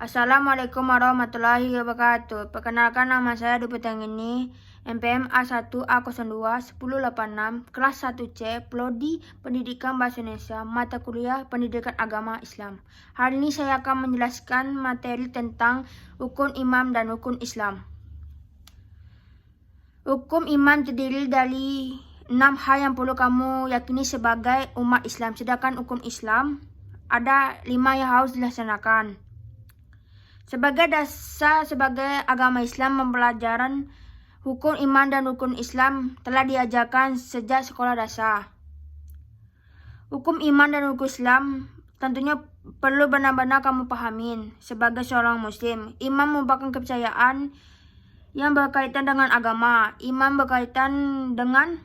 Assalamualaikum warahmatullahi wabarakatuh. Perkenalkan, nama saya Dwi Petanggini, NPM A1A02 1086 kelas 1C, Prodi Pendidikan Bahasa Indonesia, mata kuliah Pendidikan Agama Islam. Hari ini saya akan menjelaskan materi tentang rukun iman dan rukun Islam. Hukum iman terdiri dari 6 hal yang perlu kamu yakini sebagai umat Islam. Sedangkan hukum Islam ada 5 yang harus dilaksanakan. Sebagai dasar sebagai agama Islam, pembelajaran hukum iman dan rukun Islam telah diajarkan sejak sekolah dasar. Hukum iman dan rukun Islam tentunya perlu benar-benar kamu pahamin sebagai seorang muslim. Iman merupakan kepercayaan yang berkaitan dengan agama. Iman berkaitan dengan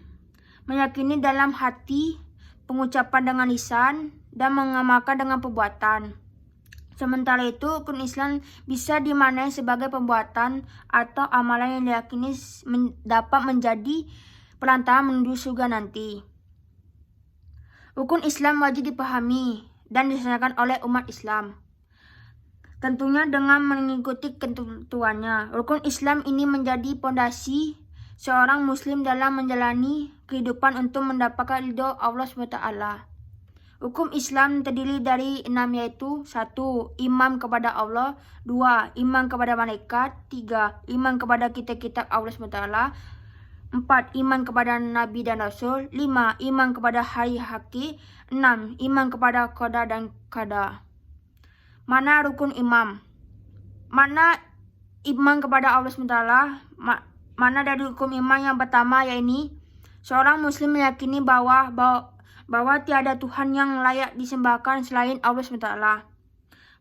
meyakini dalam hati, pengucapan dengan lisan, dan mengamalkan dengan perbuatan. Sementara itu, rukun Islam bisa dimaknai sebagai perbuatan atau amalan yang diyakini dapat menjadi perantara menuju surga nanti. Rukun Islam wajib dipahami dan dilaksanakan oleh umat Islam, tentunya dengan mengikuti ketentuannya. Rukun Islam ini menjadi pondasi seorang muslim dalam menjalani kehidupan untuk mendapatkan ridho Allah SWT. Hukum Islam terdiri dari 6, yaitu 1. Iman kepada Allah, 2. Iman kepada malaikat, 3. Iman kepada kitab-kitab Allah SWT, 4. Iman kepada Nabi dan Rasul, 5. Iman kepada hari akhir, 6. Iman kepada qada dan qadar. Mana rukun imam? Mana iman kepada Allah SWT? Mana dari hukum iman yang pertama, yaitu seorang muslim meyakini bahwa tiada Tuhan yang layak disembahkan selain Allah SWT.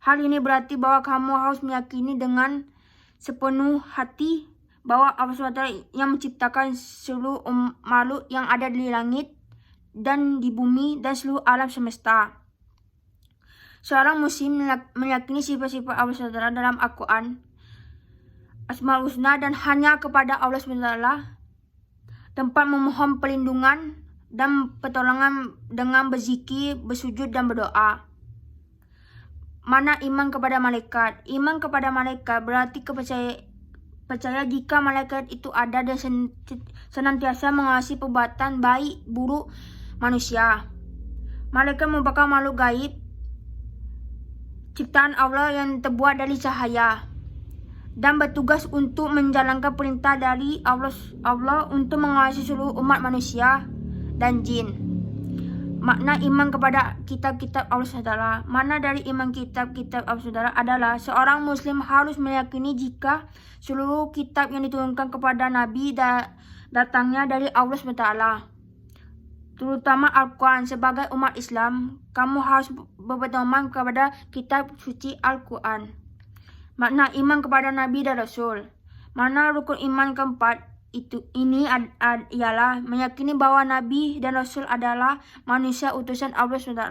Hal ini berarti bahwa kamu harus meyakini dengan sepenuh hati bahwa Allah SWT yang menciptakan seluruh makhluk yang ada di langit dan di bumi dan seluruh alam semesta. Seorang muslim meyakini sifat-sifat Allah SWT dalam Al-Quran, Asmaul Husna, dan hanya kepada Allah SWT tempat memohon perlindungan dan pertolongan dengan berzikir, bersujud, dan berdoa. Mana iman kepada malaikat? Iman kepada malaikat berarti percaya jika malaikat itu ada dan senantiasa mengawasi perbuatan baik buruk manusia. Malaikat merupakan makhluk gaib, ciptaan Allah yang terbuat dari cahaya dan bertugas untuk menjalankan perintah dari Allah untuk mengawasi seluruh umat manusia dan jin. Makna iman kepada kitab-kitab Allah SWT. Mana dari iman kitab-kitab Allah SWT adalah seorang muslim harus meyakini jika seluruh kitab yang diturunkan kepada Nabi datangnya dari Allah SWT, terutama Al-Quran. Sebagai umat Islam, kamu harus berpedoman kepada kitab suci Al-Quran. Makna iman kepada Nabi dan Rasul. Mana rukun iman keempat? Ini ialah meyakini bahwa Nabi dan Rasul adalah manusia utusan Allah SWT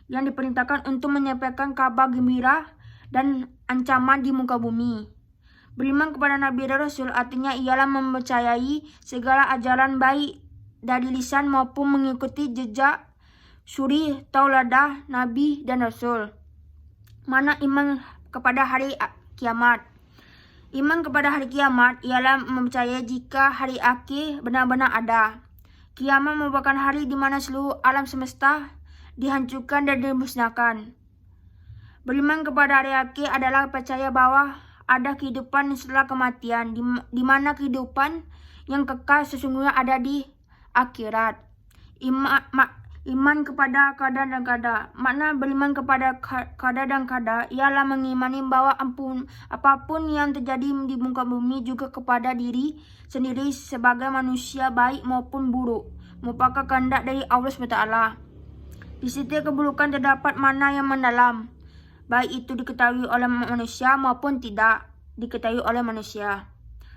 yang diperintahkan untuk menyampaikan kabar gembira dan ancaman di muka bumi. Beriman kepada Nabi dan Rasul artinya ialah mempercayai segala ajaran baik dari lisan maupun mengikuti jejak suri tauladah Nabi dan Rasul. Mana iman kepada hari kiamat? Iman kepada hari kiamat ialah mempercayai jika hari akhir benar-benar ada. Kiamat merupakan hari di mana seluruh alam semesta dihancurkan dan dimusnahkan. Beriman kepada hari akhir adalah percaya bahwa ada kehidupan setelah kematian, di mana kehidupan yang kekal sesungguhnya ada di akhirat. Iman kepada qada dan qadar. Makna beriman kepada qada dan qadar ialah mengimani bahwa apapun yang terjadi di muka bumi juga kepada diri sendiri sebagai manusia baik maupun buruk merupakan kehendak dari Allah SWT. Di setiap keburukan terdapat makna yang mendalam, baik itu diketahui oleh manusia maupun tidak diketahui oleh manusia.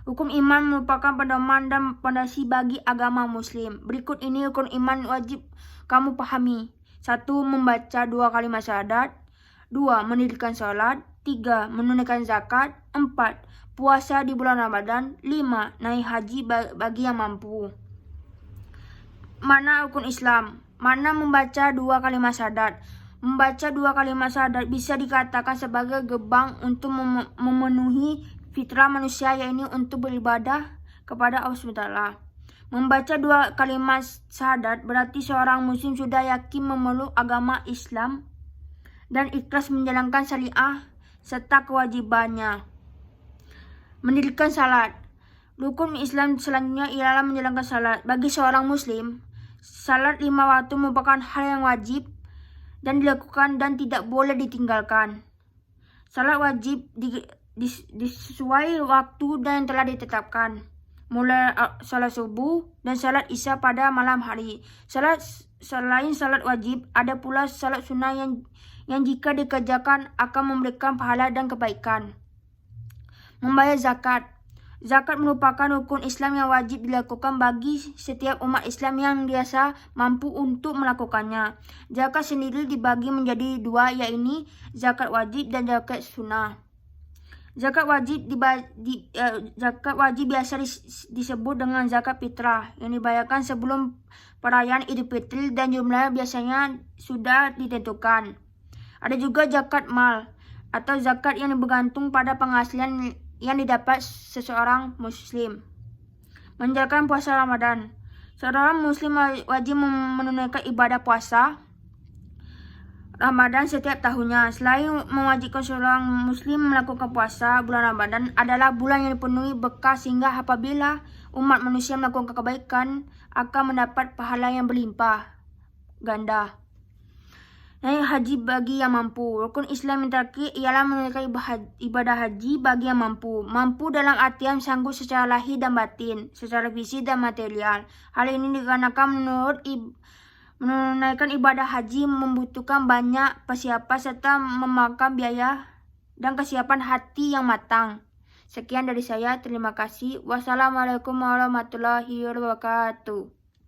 Hukum iman merupakan pedoman dan pondasi bagi agama muslim. Berikut ini rukun iman wajib kamu pahami. 1. Membaca 2 kalimat syahadat. 2. Mendirikan sholat. 3. Menunaikan zakat. 4. Puasa di bulan Ramadan. 5. Naik haji bagi yang mampu. Mana rukun Islam? Mana membaca 2 kalimat syahadat? Membaca 2 kalimat syahadat bisa dikatakan sebagai gerbang untuk memenuhi fitrah manusia, yaitu untuk beribadah kepada Allah SWT. Membaca 2 kalimat syahadat berarti seorang muslim sudah yakin memeluk agama Islam dan ikhlas menjalankan syariah serta kewajibannya. Mendirikan salat. Rukun Islam selanjutnya ialah menjalankan salat. Bagi seorang muslim, salat 5 waktu merupakan hal yang wajib dan dilakukan dan tidak boleh ditinggalkan. Salat wajib disesuai waktu dan yang telah ditetapkan, mulai salat subuh dan salat isya pada malam hari. Selain salat wajib, ada pula salat sunnah yang jika dikerjakan akan memberikan pahala dan kebaikan. Membayar zakat. Zakat merupakan rukun Islam yang wajib dilakukan bagi setiap umat Islam yang dirasa mampu untuk melakukannya. Zakat sendiri dibagi menjadi 2, yaitu zakat wajib dan zakat sunnah. Zakat wajib biasa disebut dengan zakat fitrah yang dibayarkan sebelum perayaan Idul Fitri dan jumlahnya biasanya sudah ditentukan. Ada juga zakat mal atau zakat yang bergantung pada penghasilan yang didapat seseorang muslim. Menjalankan puasa Ramadan. Seorang muslim wajib menunaikan ibadah puasa Ramadan setiap tahunnya. Selain mewajibkan seorang muslim melakukan puasa, bulan Ramadan adalah bulan yang dipenuhi berkah sehingga apabila umat manusia melakukan kebaikan akan mendapat pahala yang berlimpah ganda. Naik haji bagi yang mampu. Rukun Islam yang terakhir ialah menunaikan ibadah haji bagi yang mampu. Mampu dalam artian sanggup secara lahir dan batin, secara fisik dan material. Hal ini dikarenakan menunaikan ibadah haji membutuhkan banyak persiapan serta memakan biaya dan kesiapan hati yang matang. Sekian dari saya, terima kasih. Wassalamualaikum warahmatullahi wabarakatuh.